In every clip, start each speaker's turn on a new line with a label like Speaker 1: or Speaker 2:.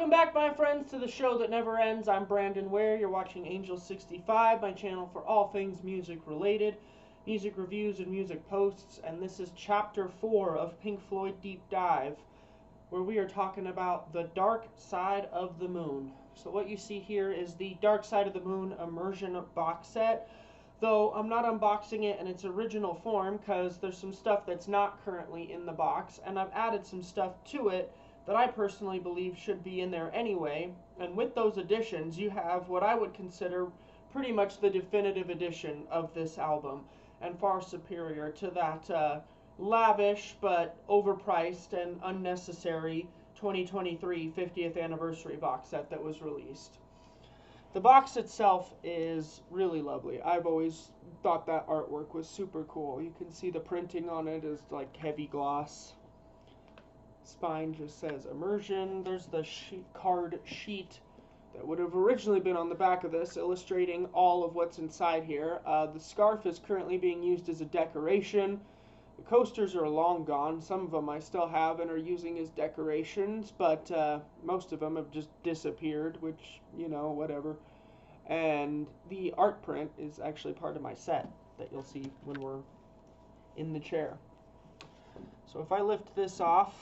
Speaker 1: Welcome back, my friends, to the show that never ends. I'm Brandon Ware. You're watching Angel 65, my channel for all things music related, music reviews and music posts, and this is Chapter 4 of Pink Floyd Deep Dive, where we are talking about the Dark Side of the Moon. So what you see here is the Dark Side of the Moon Immersion Box Set, though I'm not unboxing it in its original form because there's some stuff that's not currently in the box, and I've added some stuff to it that I personally believe should be in there anyway. And with those additions, you have what I would consider pretty much the definitive edition of this album, and far superior to that lavish but overpriced and unnecessary 2023 50th anniversary box set that was released. The box itself is really lovely. I've always thought that artwork was super cool. You can see the printing on it is like heavy gloss. Spine just says immersion. There's the card sheet that would have originally been on the back of this, illustrating all of what's inside here. The scarf is currently being used as a decoration. The coasters are long gone. Some of them I still have and are using as decorations, but most of them have just disappeared, which, you know, whatever. And the art print is actually part of my set that you'll see when we're in the chair. So if I lift this off,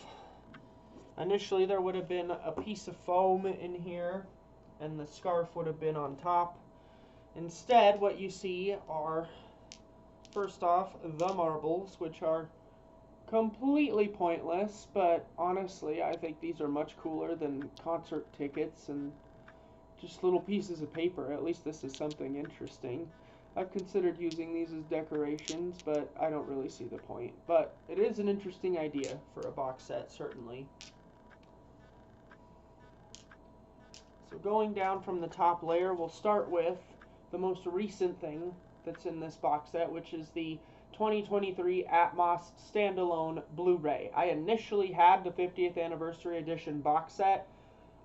Speaker 1: initially there would have been a piece of foam in here and the scarf would have been on top. Instead, what you see are, first off, the marbles, which are completely pointless, but honestly I think these are much cooler than concert tickets and just little pieces of paper. At least this is something interesting. I've considered using these as decorations, but I don't really see the point. But it is an interesting idea for a box set, certainly. So going down from the top layer, we'll start with the most recent thing that's in this box set, which is the 2023 Atmos standalone Blu-ray. I initially had the 50th anniversary edition box set,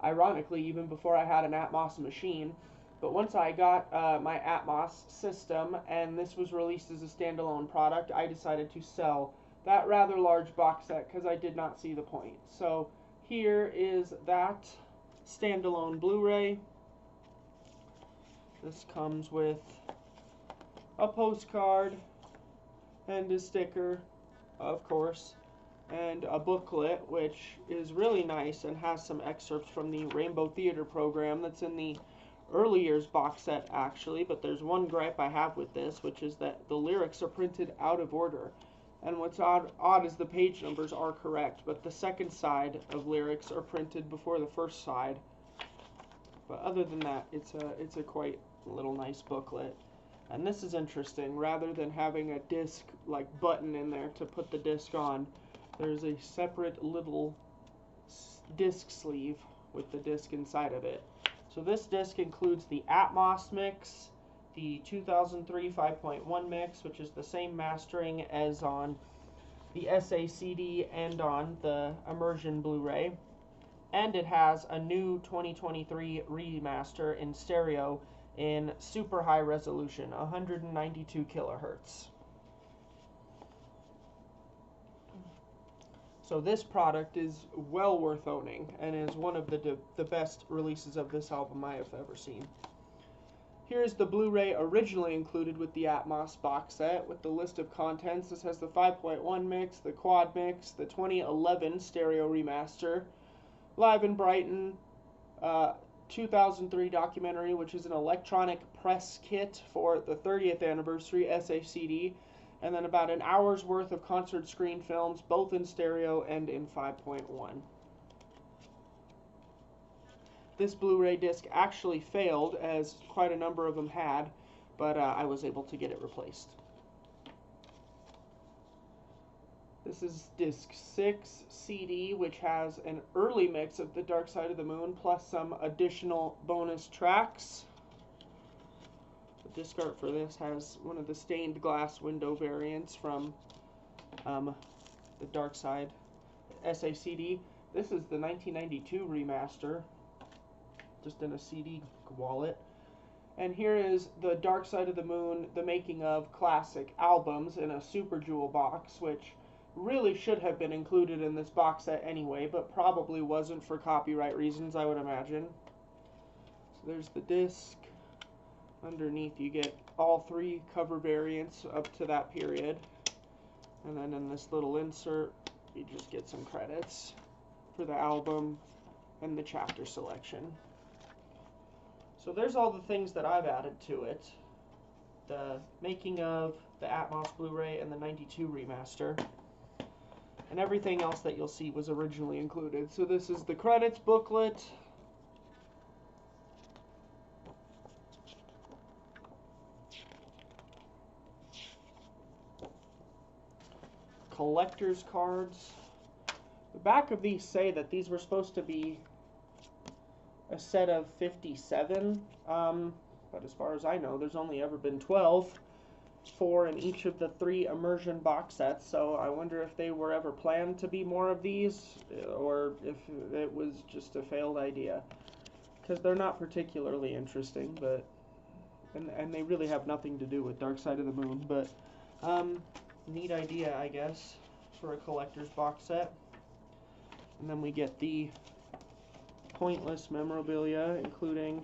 Speaker 1: ironically even before I had an Atmos machine. But once I got my Atmos system and this was released as a standalone product, I decided to sell that rather large box set because I did not see the point. So here is that standalone Blu-ray. This comes with a postcard and a sticker, of course, and a booklet, which is really nice and has some excerpts from the Rainbow Theater program that's in the early years box set, actually. But there's one gripe I have with this, which is that the lyrics are printed out of order. And what's odd is the page numbers are correct, but the second side of lyrics are printed before the first side. But other than that, it's a quite little nice booklet. And this is interesting. Rather than having a disc like button in there to put the disc on, there's a separate little disc sleeve with the disc inside of it. So this disc includes the Atmos mix, the 2003 5.1 mix, which is the same mastering as on the SACD and on the Immersion Blu-ray. And it has a new 2023 remaster in stereo in super high resolution, 192 kilohertz. So this product is well worth owning and is one of the best releases of this album I have ever seen. Here's the Blu-ray originally included with the Atmos box set with the list of contents. This has the 5.1 mix, the quad mix, the 2011 stereo remaster, Live in Brighton, 2003 documentary, which is an electronic press kit for the 30th anniversary SACD, and then about an hour's worth of concert screen films, both in stereo and in 5.1. This Blu-ray disc actually failed, as quite a number of them had, but I was able to get it replaced. This is disc 6 CD, which has an early mix of the Dark Side of the Moon, plus some additional bonus tracks. The disc art for this has one of the stained glass window variants from the Dark Side SACD. This is the 1992 remaster, just in a CD wallet. And here is the Dark Side of the Moon, the making of classic albums in a Super Jewel box, which really should have been included in this box set anyway, but probably wasn't for copyright reasons, I would imagine. So there's the disc. Underneath you get all 3 cover variants up to that period. And then in this little insert, you just get some credits for the album and the chapter selection. So there's all the things that I've added to it. The making of, the Atmos Blu-ray, and the 92 remaster. And everything else that you'll see was originally included. So this is the credits booklet. Collector's cards. The back of these say that these were supposed to be a set of 57, but as far as I know, there's only ever been 12, 4 in each of the 3 immersion box sets, so I wonder if they were ever planned to be more of these, or if it was just a failed idea, because they're not particularly interesting, but, and they really have nothing to do with Dark Side of the Moon, but, neat idea, I guess, for a collector's box set. And then we get the pointless memorabilia, including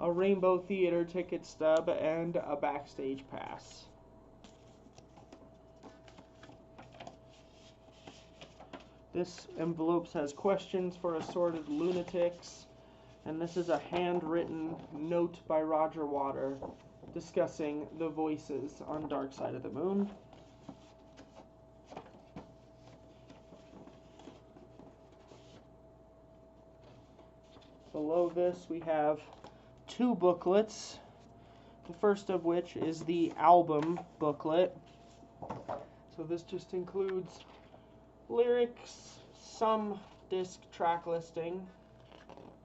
Speaker 1: a Rainbow Theater ticket stub and a backstage pass. This envelope has questions for assorted lunatics, and this is a handwritten note by Roger Water discussing the voices on Dark Side of the Moon. Below this we have 2 booklets, the first of which is the album booklet. So this just includes lyrics, some disc track listing,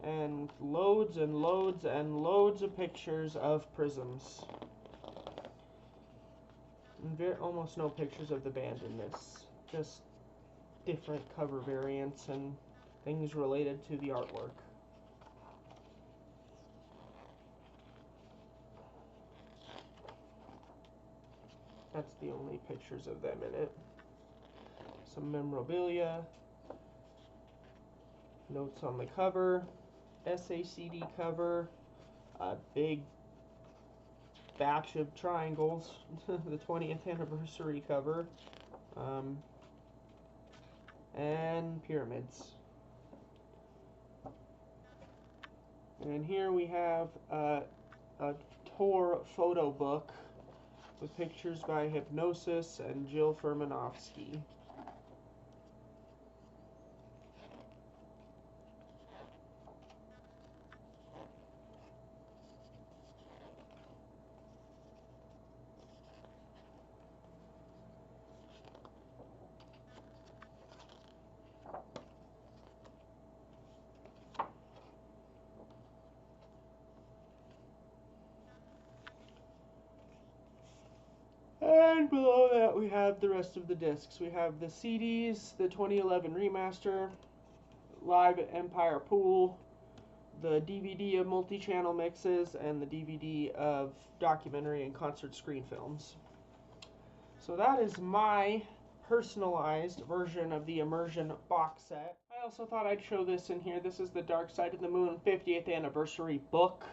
Speaker 1: and loads and loads and loads of pictures of prisms. And almost no pictures of the band in this, just different cover variants and things related to the artwork. That's the only pictures of them in it. Some memorabilia, notes on the cover, SACD cover, a big batch of triangles, the 20th anniversary cover, and pyramids. And here we have a tour photo book with pictures by Hypnosis and Jill Furmanovsky. And below that we have the rest of the discs. We have the CDs, the 2011 remaster, Live at Empire Pool, the DVD of multi-channel mixes, and the DVD of documentary and concert screen films. So that is my personalized version of the Immersion Box Set. I also thought I'd show this in here. This is the Dark Side of the Moon 50th Anniversary book.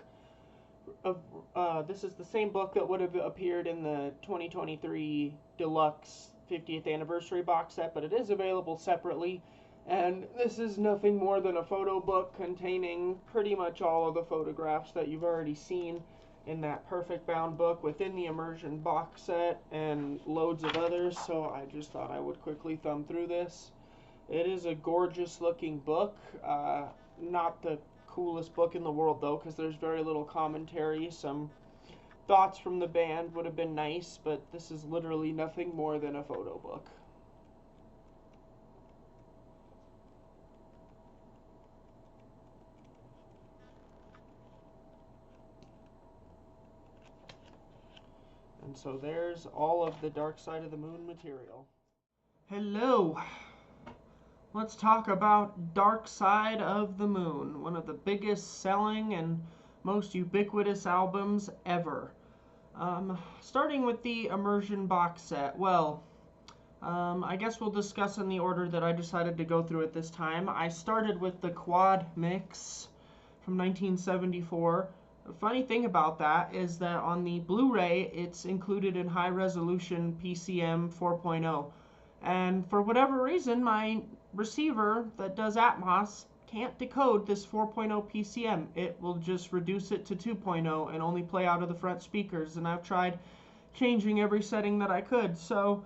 Speaker 1: This is the same book that would have appeared in the 2023 Deluxe 50th Anniversary box set, but it is available separately. And this is nothing more than a photo book containing pretty much all of the photographs that you've already seen in that perfect bound book within the Immersion box set and loads of others, so I just thought I would quickly thumb through this. It is a gorgeous looking book, not the coolest book in the world though, because there's very little commentary. Some thoughts from the band would have been nice, but this is literally nothing more than a photo book. And so there's all of the Dark Side of the Moon material. Hello! Let's talk about Dark Side of the Moon, one of the biggest selling and most ubiquitous albums ever. Starting with the Immersion box set. Well, I guess we'll discuss in the order that I decided to go through it this time. I started with the quad mix from 1974. The funny thing about that is that on the Blu-ray, it's included in high resolution PCM 4.0. And for whatever reason, my receiver that does Atmos can't decode this 4.0 PCM. It will just reduce it to 2.0 and only play out of the front speakers. And I've tried changing every setting that I could. So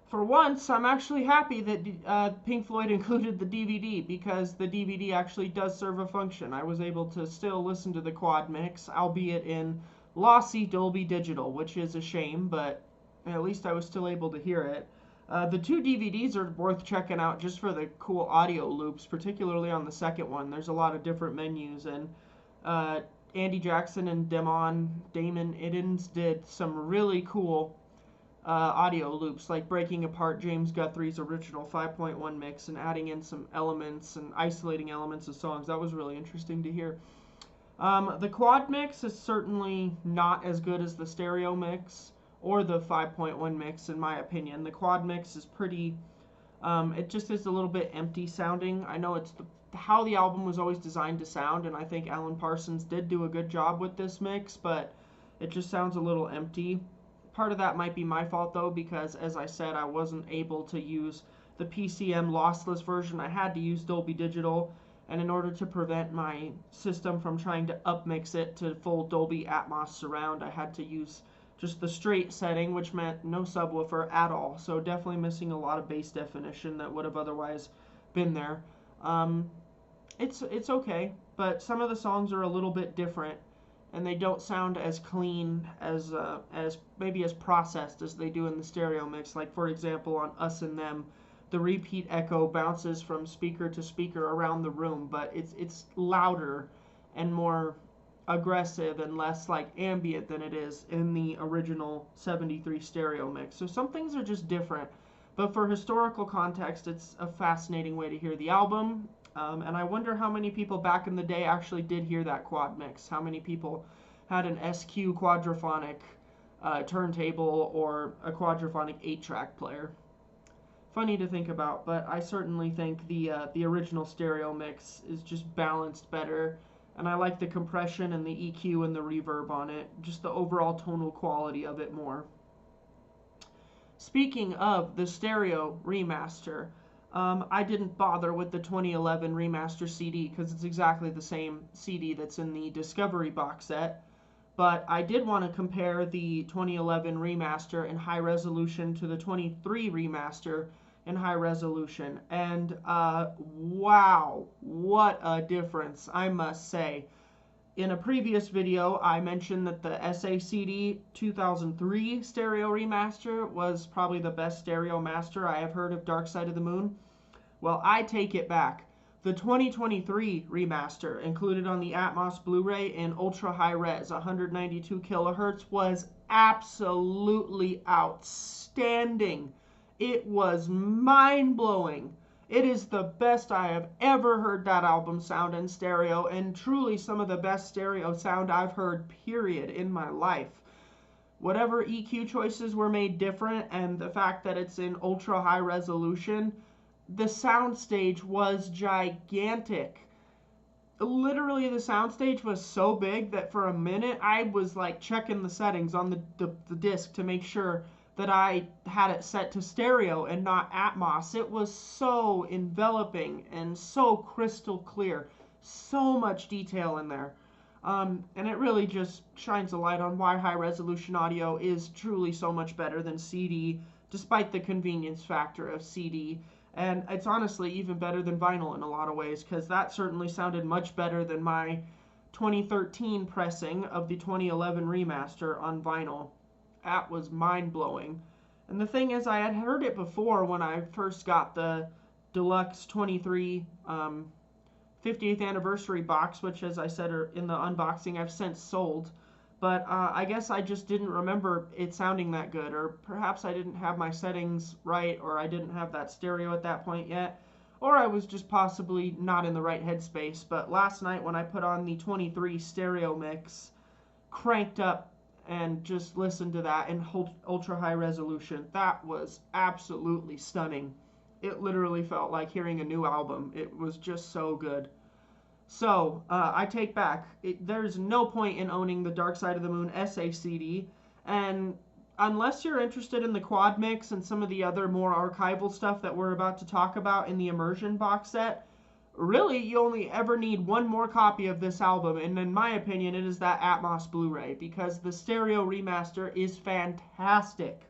Speaker 1: for once, I'm actually happy that Pink Floyd included the DVD, because the DVD actually does serve a function. I was able to still listen to the quad mix, albeit in lossy Dolby Digital, which is a shame, but at least I was still able to hear it. The two DVDs are worth checking out just for the cool audio loops, particularly on the second one. There's a lot of different menus, and Andy Jackson and Damon Idens did some really cool audio loops, like breaking apart James Guthrie's original 5.1 mix and adding in some elements and isolating elements of songs. That was really interesting to hear. The quad mix is certainly not as good as the stereo mix or the 5.1 mix, in my opinion. The quad mix is pretty, it just is a little bit empty sounding. I know it's how the album was always designed to sound, and I think Alan Parsons did do a good job with this mix, but it just sounds a little empty. Part of that might be my fault, though, because, as I said, I wasn't able to use the PCM lossless version. I had to use Dolby Digital, and in order to prevent my system from trying to upmix it to full Dolby Atmos surround, I had to use just the straight setting, which meant no subwoofer at all. So definitely missing a lot of bass definition that would have otherwise been there. It's okay, but some of the songs are a little bit different, and they don't sound as clean as maybe as processed as they do in the stereo mix. Like, for example, on Us and Them, the repeat echo bounces from speaker to speaker around the room, but it's louder and more aggressive and less like ambient than it is in the original 73 stereo mix. So some things are just different, but for historical context, it's a fascinating way to hear the album. And I wonder how many people back in the day actually did hear that quad mix. How many people had an SQ quadraphonic turntable or a quadraphonic 8-track player. Funny to think about, but I certainly think the original stereo mix is just balanced better, and I like the compression and the EQ and the reverb on it, just the overall tonal quality of it more. Speaking of the stereo remaster, I didn't bother with the 2011 remaster CD because it's exactly the same CD that's in the Discovery box set, but I did want to compare the 2011 remaster in high resolution to the 23 remaster in high resolution, and wow, what a difference, I must say. In a previous video, I mentioned that the SACD 2003 stereo remaster was probably the best stereo master I have heard of Dark Side of the Moon. Well, I take it back. The 2023 remaster, included on the Atmos Blu-ray in ultra high res, 192 kilohertz, was absolutely outstanding. It was mind-blowing. It is the best I have ever heard that album sound in stereo, and truly some of the best stereo sound I've heard, period, in my life. Whatever EQ choices were made different, and the fact that it's in ultra high resolution, the soundstage was gigantic. Literally, the soundstage was so big that for a minute I was like checking the settings on the disc to make sure that I had it set to stereo and not Atmos. It was so enveloping and so crystal clear. So much detail in there. And it really just shines a light on why high resolution audio is truly so much better than CD, despite the convenience factor of CD. And it's honestly even better than vinyl in a lot of ways, because that certainly sounded much better than my 2013 pressing of the 2011 remaster on vinyl. That was mind-blowing. And the thing is, I had heard it before when I first got the Deluxe 23 50th anniversary box, which, as I said in the unboxing, I've since sold. But I guess I just didn't remember it sounding that good, or perhaps I didn't have my settings right, or I didn't have that stereo at that point yet, or I was just possibly not in the right headspace. But last night when I put on the 23 stereo mix, cranked up and just listen to that in ultra high resolution. That was absolutely stunning. It literally felt like hearing a new album. It was just so good. So, I take back, there's no point in owning the Dark Side of the Moon SACD, and unless you're interested in the quad mix and some of the other more archival stuff that we're about to talk about in the Immersion box set, really you only ever need one more copy of this album, and in my opinion it is that Atmos Blu-ray, because the stereo remaster is fantastic.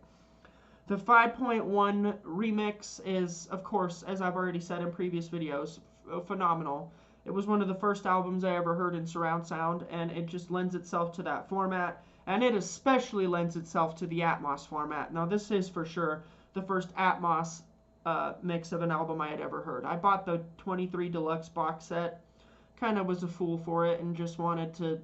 Speaker 1: The 5.1 remix is, of course, as I've already said in previous videos, phenomenal. It was one of the first albums I ever heard in surround sound, and it just lends itself to that format, and it especially lends itself to the Atmos format. Now, this is for sure the first Atmos mix of an album I had ever heard. I bought the 23 Deluxe box set, kind of was a fool for it, and just wanted to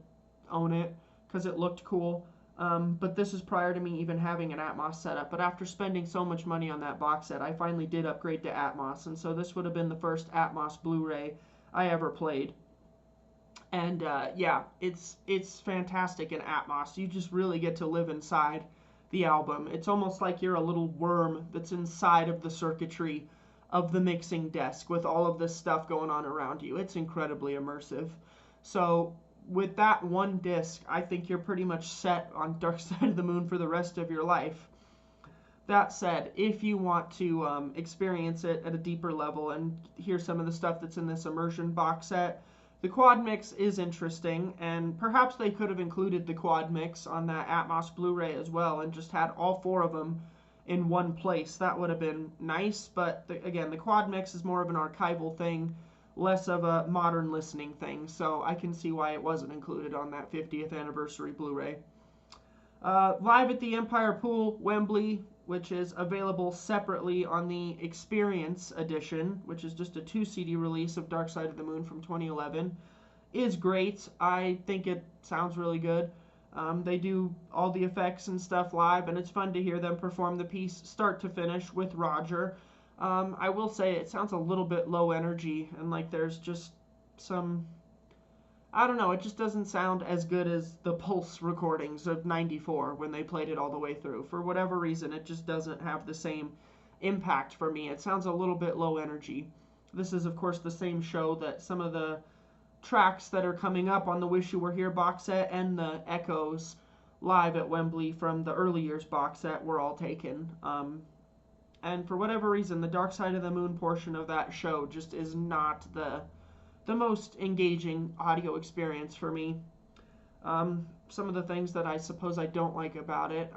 Speaker 1: own it because it looked cool. But this is prior to me even having an Atmos setup. But after spending so much money on that box set, I finally did upgrade to Atmos, and so this would have been the first Atmos Blu-ray I ever played. And yeah, it's fantastic in Atmos. You just really get to live inside the album. It's almost like you're a little worm that's inside of the circuitry of the mixing desk with all of this stuff going on around you. It's incredibly immersive. So with that one disc, I think you're pretty much set on Dark Side of the Moon for the rest of your life. That said, if you want to experience it at a deeper level and hear some of the stuff that's in this Immersion box set, the quad mix is interesting, and perhaps they could have included the quad mix on that Atmos Blu-ray as well and just had all four of them in one place. That would have been nice, but again, the quad mix is more of an archival thing, less of a modern listening thing, so I can see why it wasn't included on that 50th anniversary Blu-ray. Live at the Empire Pool, Wembley, which is available separately on the Experience Edition, which is just a 2 CD release of Dark Side of the Moon from 2011, is great. I think it sounds really good. They do all the effects and stuff live, and it's fun to hear them perform the piece start to finish with Roger. I will say it sounds a little bit low energy, and like there's just some, I don't know, it just doesn't sound as good as the Pulse recordings of '94 when they played it all the way through. For whatever reason, it just doesn't have the same impact for me. It sounds a little bit low energy. This is, of course, the same show that some of the tracks that are coming up on the Wish You Were Here box set and the Echoes live at Wembley from the early years box set were all taken. And for whatever reason, the Dark Side of the Moon portion of that show just is not the most engaging audio experience for me. Some of the things that I suppose I don't like about it,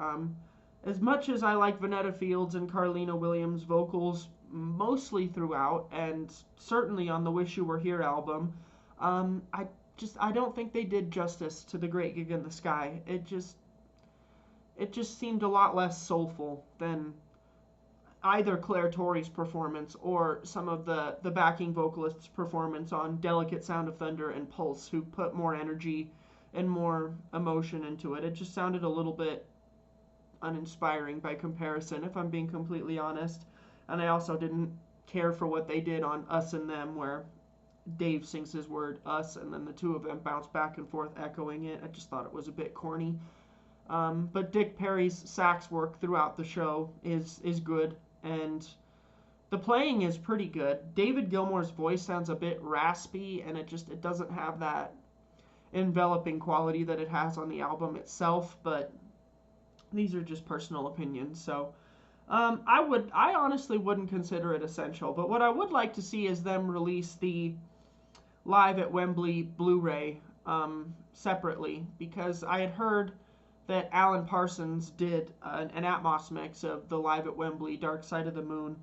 Speaker 1: as much as I like Vanetta Fields and Carlina Williams' vocals mostly throughout, and certainly on the Wish You Were Here album, I don't think they did justice to The Great Gig in the Sky. It just seemed a lot less soulful than either Claire Torrey's performance or some of the backing vocalists' performance on Delicate Sound of Thunder and Pulse, who put more energy and more emotion into it. It just sounded a little bit uninspiring by comparison, if I'm being completely honest. And I also didn't care for what they did on Us and Them, where Dave sings his word, us, and then the two of them bounce back and forth echoing it. I just thought it was a bit corny. But Dick Perry's sax work throughout the show is good, and the playing is pretty good. David Gilmour's voice sounds a bit raspy, and it doesn't have that enveloping quality that it has on the album itself, but these are just personal opinions. So I honestly wouldn't consider it essential, but what I would like to see is them release the Live at Wembley Blu-ray separately, because I had heard that Alan Parsons did an Atmos mix of the Live at Wembley Dark Side of the Moon.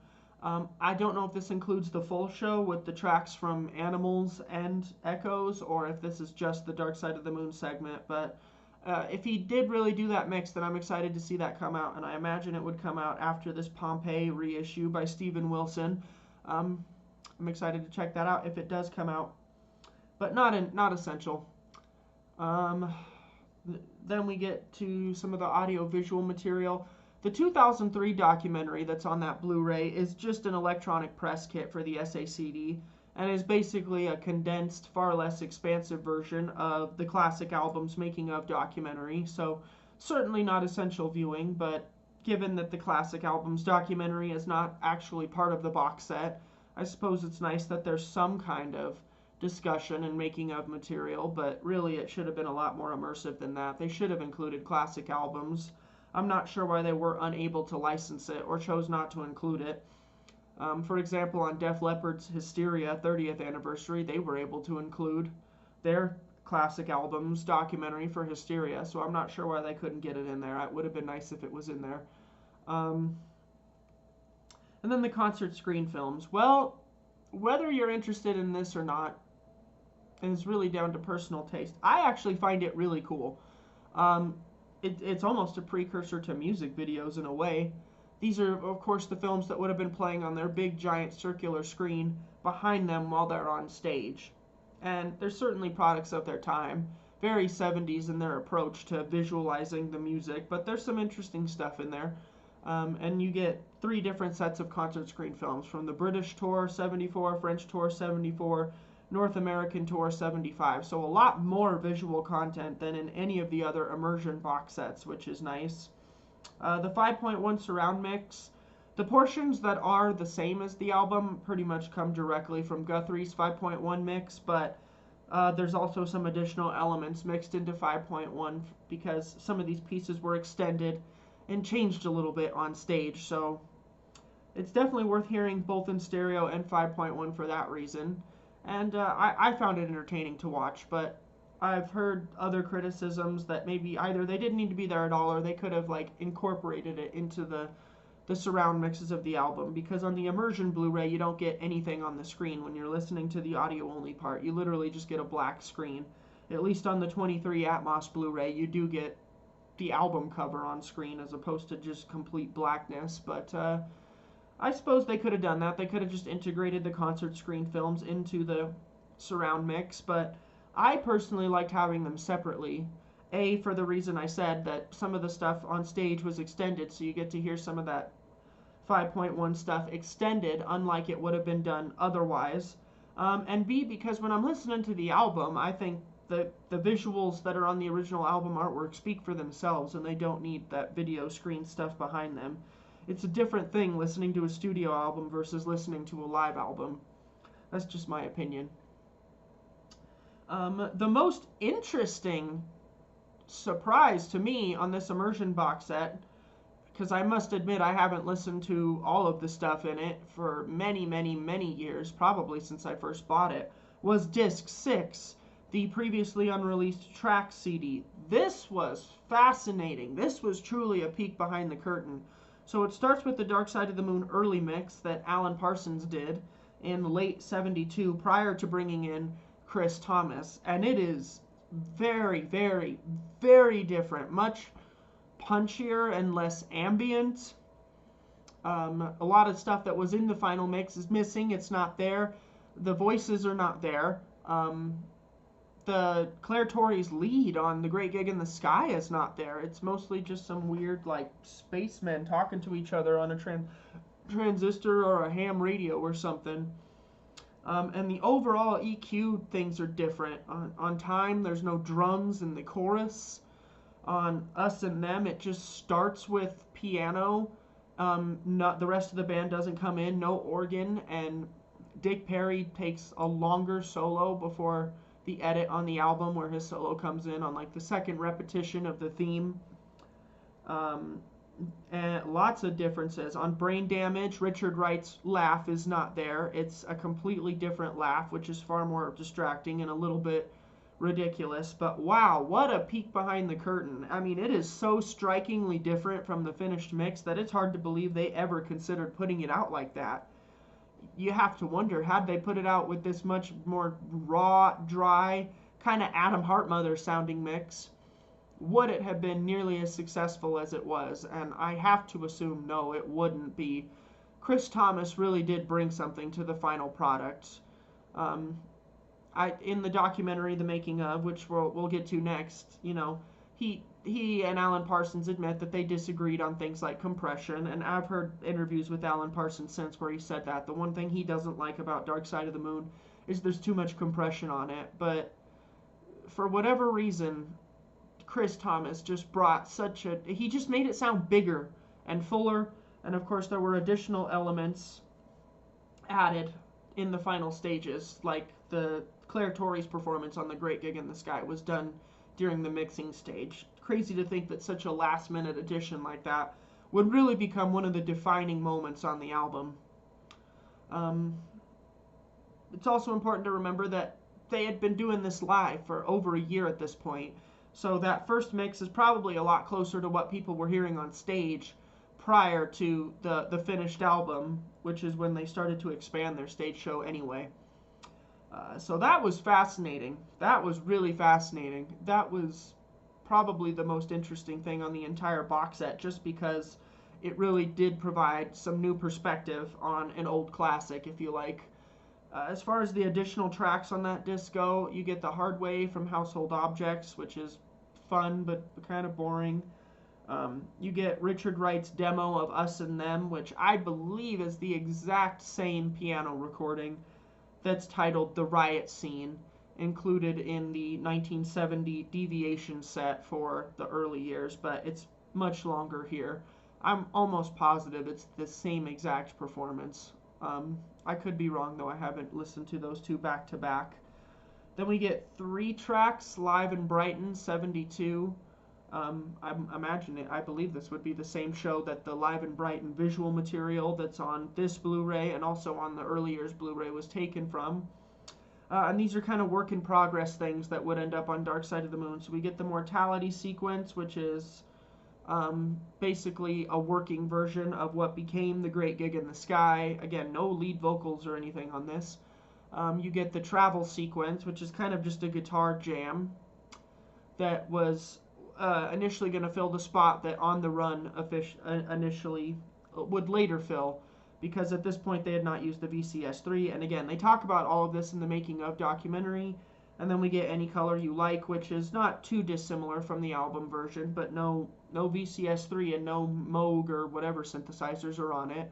Speaker 1: I don't know if this includes the full show with the tracks from Animals and Echoes, or if this is just the Dark Side of the Moon segment, but if he did really do that mix, then I'm excited to see that come out, and I imagine it would come out after this Pompeii reissue by Steven Wilson. I'm excited to check that out if it does come out, but not essential. Then we get to some of the audio-visual material. The 2003 documentary that's on that Blu-ray is just an electronic press kit for the SACD, and is basically a condensed, far less expansive version of the classic album's making of documentary. So Certainly not essential viewing, but given that the classic albums documentary is not actually part of the box set, I suppose it's nice that there's some kind of discussion and making of material, but really it should have been a lot more immersive than that. They should have included classic albums. I'm not sure why they were unable to license it or chose not to include it. For example, on Def Leppard's Hysteria 30th anniversary, they were able to include their classic albums documentary for Hysteria, so I'm not sure why they couldn't get it in there. It would have been nice if it was in there. And then the concert screen films. Well, whether you're interested in this or not is really down to personal taste. I actually find it really cool. It's almost a precursor to music videos in a way. These are, of course, the films that would have been playing on their big, giant, circular screen behind them while they're on stage. And they're certainly products of their time. Very 70s in their approach to visualizing the music, but there's some interesting stuff in there. And you get 3 different sets of concert screen films from the British Tour 74, French Tour 74, North American Tour 75. So a lot more visual content than in any of the other immersion box sets, which is nice. The 5.1 surround mix. The portions that are the same as the album pretty much come directly from Guthrie's 5.1 mix, but there's also some additional elements mixed into 5.1 because some of these pieces were extended and changed a little bit on stage, so it's definitely worth hearing both in stereo and 5.1 for that reason. And I found it entertaining to watch, but I've heard other criticisms that maybe either they didn't need to be there at all or they could have like incorporated it into the surround mixes of the album, because on the Immersion Blu-ray you don't get anything on the screen when you're listening to the audio only part. You literally just get a black screen. At least on the 23 Atmos Blu-ray you do get the album cover on screen as opposed to just complete blackness, but I suppose they could have done that. They could have just integrated the concert screen films into the surround mix, but I personally liked having them separately. A, for the reason I said, that some of the stuff on stage was extended, so you get to hear some of that 5.1 stuff extended, unlike it would have been done otherwise. And B, because when I'm listening to the album, I think the visuals that are on the original album artwork speak for themselves, and they don't need that video screen stuff behind them. It's a different thing listening to a studio album versus listening to a live album. That's just my opinion. The most interesting surprise to me on this immersion box set, because I must admit I haven't listened to all of the stuff in it for many, many, many years, probably since I first bought it, was disc 6, the previously unreleased track CD. This was fascinating. This was truly a peek behind the curtain. So it starts with the Dark Side of the Moon early mix that Alan Parsons did in late 72 prior to bringing in Chris Thomas, and it is very, very, very different, much punchier and less ambient. A lot of stuff that was in the final mix is missing. It's not there. The voices are not there. The Claire Torrey's lead on The Great Gig in the Sky is not there. It's mostly just some weird, like, spacemen talking to each other on a transistor or a ham radio or something. And the overall EQ things are different. On Time, there's no drums in the chorus. On Us and Them, it just starts with piano. The rest of the band doesn't come in, no organ, and Dick Perry takes a longer solo before the edit on the album where his solo comes in on like the second repetition of the theme. And lots of differences. On Brain Damage, Richard Wright's laugh is not there. It's a completely different laugh, which is far more distracting and a little bit ridiculous. But wow, what a peek behind the curtain. I mean, it is so strikingly different from the finished mix that it's hard to believe they ever considered putting it out like that. You have to wonder, had they put it out with this much more raw, dry, kind of Adam Hartmother sounding mix, would it have been nearly as successful as it was? And I have to assume no, it wouldn't be. Chris Thomas really did bring something to the final product. In the documentary, The Making of, which we'll get to next, you know, he and Alan Parsons admit that they disagreed on things like compression, and I've heard interviews with Alan Parsons since where he said that. The one thing he doesn't like about Dark Side of the Moon is there's too much compression on it, but for whatever reason, Chris Thomas just brought he just made it sound bigger and fuller. And of course, there were additional elements added in the final stages, like the Claire Torrey's performance on The Great Gig in the Sky was done during the mixing stage. Crazy to think that such a last-minute addition like that would really become one of the defining moments on the album. It's also important to remember that they had been doing this live for over a year at this point, so that first mix is probably a lot closer to what people were hearing on stage prior to the finished album, which is when they started to expand their stage show anyway. So that was fascinating. That was really fascinating. That was probably the most interesting thing on the entire box set, just because it really did provide some new perspective on an old classic, if you like. As far as the additional tracks on that disc go, you get The Hard Way from Household Objects, which is fun but kind of boring. You get Richard Wright's demo of Us and Them, which I believe is the exact same piano recording that's titled The Riot Scene, included in the 1970 Deviation set for the early years, but it's much longer here. I'm almost positive it's the same exact performance. I could be wrong, though. I haven't listened to those two back to back. Then we get 3 tracks, Live in Brighton, 72. I believe this would be the same show that the Live in Brighton visual material that's on this Blu-ray and also on the early years Blu-ray was taken from. And these are kind of work in progress things that would end up on Dark Side of the Moon. So we get the Mortality sequence, which is basically a working version of what became The Great Gig in the Sky. Again, no lead vocals or anything on this. You get the Travel sequence, which is kind of just a guitar jam that was initially going to fill the spot that On the Run initially would later fill, because at this point they had not used the VCS3. And again, they talk about all of this in the making of documentary. And then we get Any Color You Like, which is not too dissimilar from the album version, but no VCS3 and no Moog or whatever synthesizers are on it.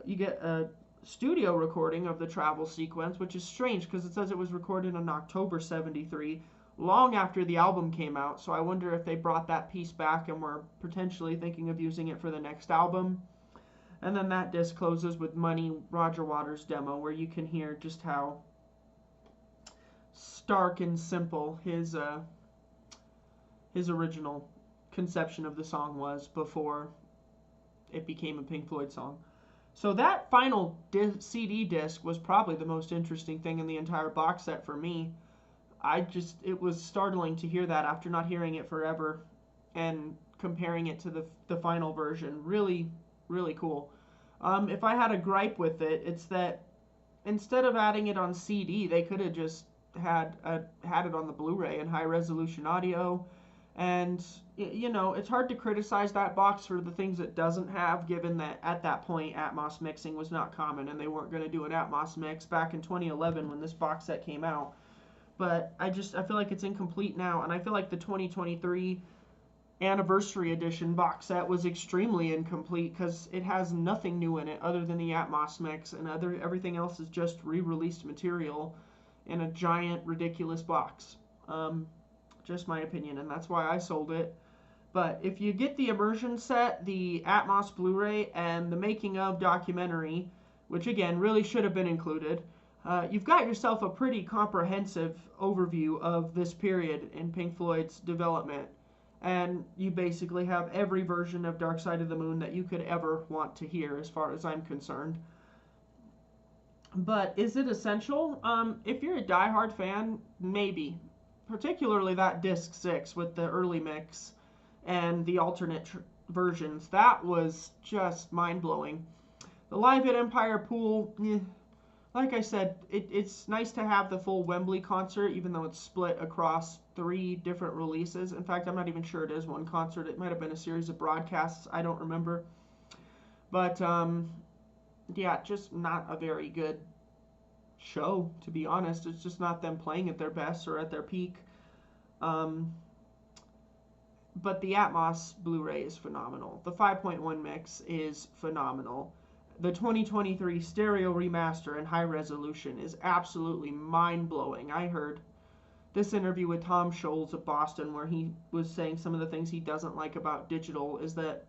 Speaker 1: You get a studio recording of the Travel sequence, which is strange because it says it was recorded in October 73, long after the album came out, so I wonder if they brought that piece back and were potentially thinking of using it for the next album. And then that disc closes with Money, Roger Waters' demo, where you can hear just how stark and simple his original conception of the song was before it became a Pink Floyd song. So that final CD disc was probably the most interesting thing in the entire box set for me. It was startling to hear that after not hearing it forever and comparing it to the final version. Really, really cool. If I had a gripe with it, it's that instead of adding it on CD, they could have just had it on the Blu-ray in high resolution audio. And you know, it's hard to criticize that box for the things it doesn't have, given that at that point Atmos mixing was not common and they weren't going to do an Atmos mix back in 2011 when this box set came out. But I feel like it's incomplete now, and I feel like the 2023 anniversary edition box set was extremely incomplete because it has nothing new in it other than the Atmos mix, and everything else is just re-released material in a giant, ridiculous box. Just my opinion, and that's why I sold it. But if you get the immersion set, the Atmos Blu-ray, and the making of documentary, which again really should have been included, you've got yourself a pretty comprehensive overview of this period in Pink Floyd's development. And you basically have every version of Dark Side of the Moon that you could ever want to hear, as far as I'm concerned. But is it essential? If you're a diehard fan, maybe. Particularly that disc 6 with the early mix and the alternate versions. That was just mind-blowing. The Live at Empire Pool, like I said, it's nice to have the full Wembley concert, even though it's split across 3 different releases. In fact, I'm not even sure it is one concert. It might have been a series of broadcasts. I don't remember. But, yeah, just not a very good show, to be honest. It's just not them playing at their best or at their peak. But the Atmos Blu-ray is phenomenal. The 5.1 mix is phenomenal. The 2023 stereo remaster in high resolution is absolutely mind-blowing. I heard this interview with Tom Scholz of Boston, where he was saying some of the things he doesn't like about digital is that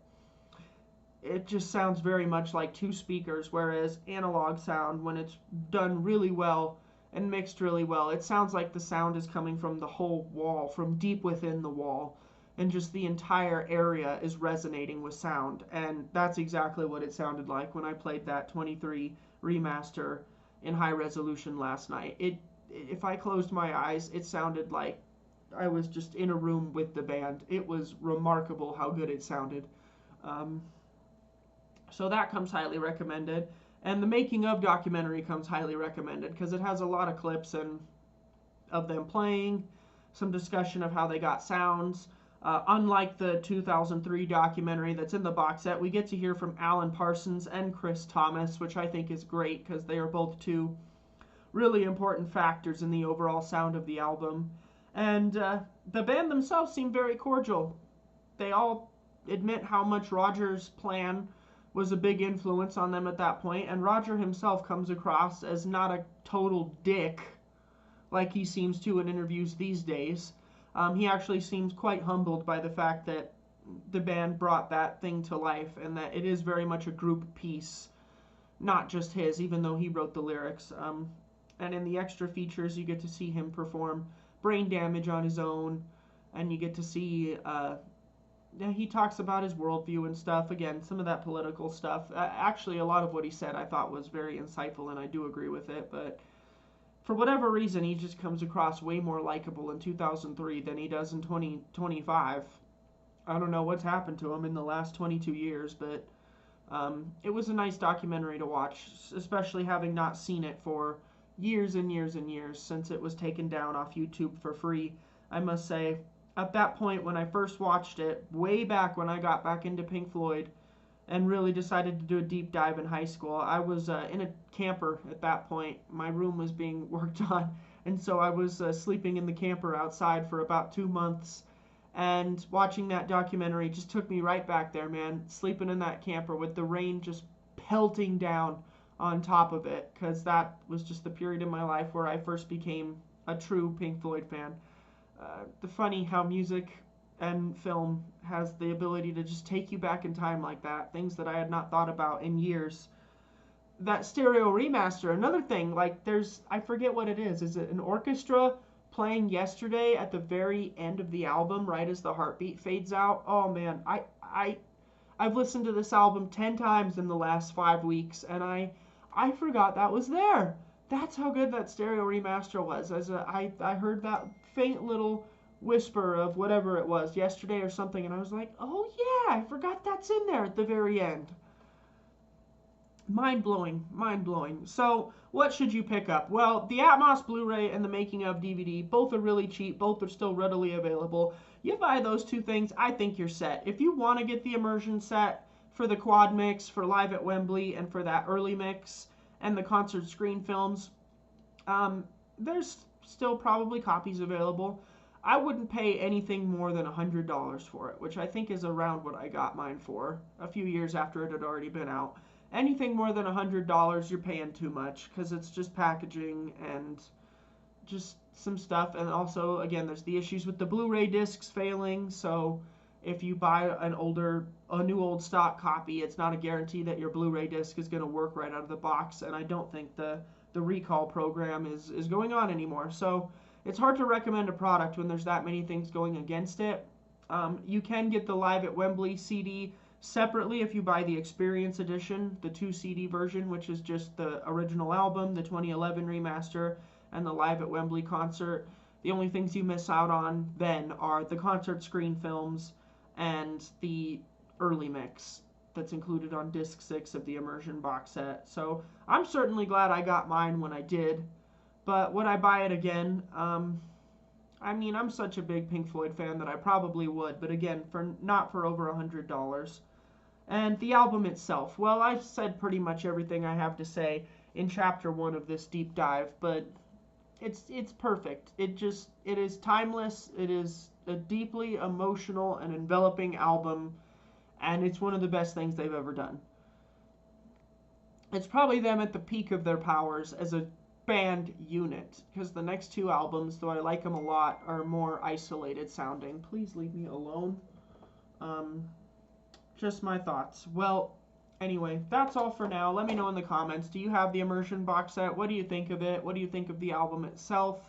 Speaker 1: it just sounds very much like two speakers, whereas analog sound, when it's done really well and mixed really well, it sounds like the sound is coming from the whole wall, from deep within the wall, and just the entire area is resonating with sound. And that's exactly what it sounded like when I played that 23 remaster in high resolution last night. If I closed my eyes, it sounded like I was just in a room with the band. It was remarkable how good it sounded. So that comes highly recommended. And the making of documentary comes highly recommended because it has a lot of clips and of them playing, some discussion of how they got sounds. Unlike the 2003 documentary that's in the box set, we get to hear from Alan Parsons and Chris Thomas, which I think is great because they are both two really important factors in the overall sound of the album. And the band themselves seem very cordial. They all admit how much Roger's plan was a big influence on them at that point, and Roger himself comes across as not a total dick like he seems to in interviews these days. He actually seems quite humbled by the fact that the band brought that thing to life and that it is very much a group piece, not just his, even though he wrote the lyrics. And in the extra features, you get to see him perform Brain Damage on his own, and you get to see, he talks about his worldview and stuff. Again, some of that political stuff. Actually, a lot of what he said I thought was very insightful, and I do agree with it, but for whatever reason, he just comes across way more likable in 2003 than he does in 2025. I don't know what's happened to him in the last 22 years, but it was a nice documentary to watch, especially having not seen it for years and years and years since it was taken down off YouTube for free. I must say, at that point when I first watched it, way back when I got back into Pink Floyd and really decided to do a deep dive in high school, I was in a camper at that point. My room was being worked on, and so I was sleeping in the camper outside for about 2 months, and watching that documentary just took me right back there, man, sleeping in that camper with the rain just pelting down on top of it, because that was just the period in my life where I first became a true Pink Floyd fan. The funny how music and film has the ability to just take you back in time like that, things that I had not thought about in years. That stereo remaster, another thing, like I forget what it is it an orchestra playing Yesterday at the very end of the album, right as the heartbeat fades out? Oh man, I've listened to this album 10 times in the last 5 weeks, and I forgot that was there. That's how good that stereo remaster was. I heard that faint little whisper of whatever it was, Yesterday or something, and I was like, oh yeah, I forgot that's in there at the very end. Mind-blowing, mind-blowing. So, what should you pick up? Well, the Atmos Blu-ray and the Making of DVD, both are really cheap, both are still readily available. You buy those two things, I think you're set. If you want to get the immersion set for the quad mix, for Live at Wembley, and for that early mix, and the concert screen films, there's still probably copies available. I wouldn't pay anything more than $100 for it, which I think is around what I got mine for a few years after it had already been out. Anything more than $100, you're paying too much, because it's just packaging and just some stuff. And also, again, there's the issues with the Blu-ray discs failing, so if you buy a new old stock copy, it's not a guarantee that your Blu-ray disc is going to work right out of the box, and I don't think the recall program is going on anymore. So it's hard to recommend a product when there's that many things going against it. You can get the Live at Wembley CD separately if you buy the Experience Edition, the 2 CD version, which is just the original album, the 2011 remaster, and the Live at Wembley concert. The only things you miss out on then are the concert screen films and the early mix that's included on disc 6 of the Immersion Box Set. So I'm certainly glad I got mine when I did, but would I buy it again? I mean, I'm such a big Pink Floyd fan that I probably would, but again, not for over $100. And the album itself, well, I've said pretty much everything I have to say in Chapter 1 of this deep dive, but it's perfect. It is timeless. It is a deeply emotional and enveloping album, and it's one of the best things they've ever done. It's probably them at the peak of their powers as a band unit, because the next two albums, though I like them a lot, are more isolated sounding. Please leave me alone. Just my thoughts. Well, anyway, that's all for now. Let me know in the comments. Do you have the Immersion Box Set? What do you think of it? What do you think of the album itself?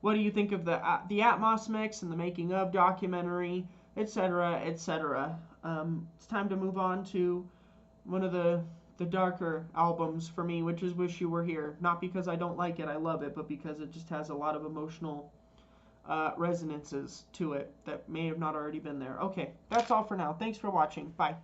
Speaker 1: What do you think of the Atmos mix and the making of documentary, etc., etc.? It's time to move on to one of the darker albums for me, which is Wish You Were Here. Not because I don't like it, I love it, but because it just has a lot of emotional resonances to it that may have not already been there. Okay, that's all for now. Thanks for watching. Bye.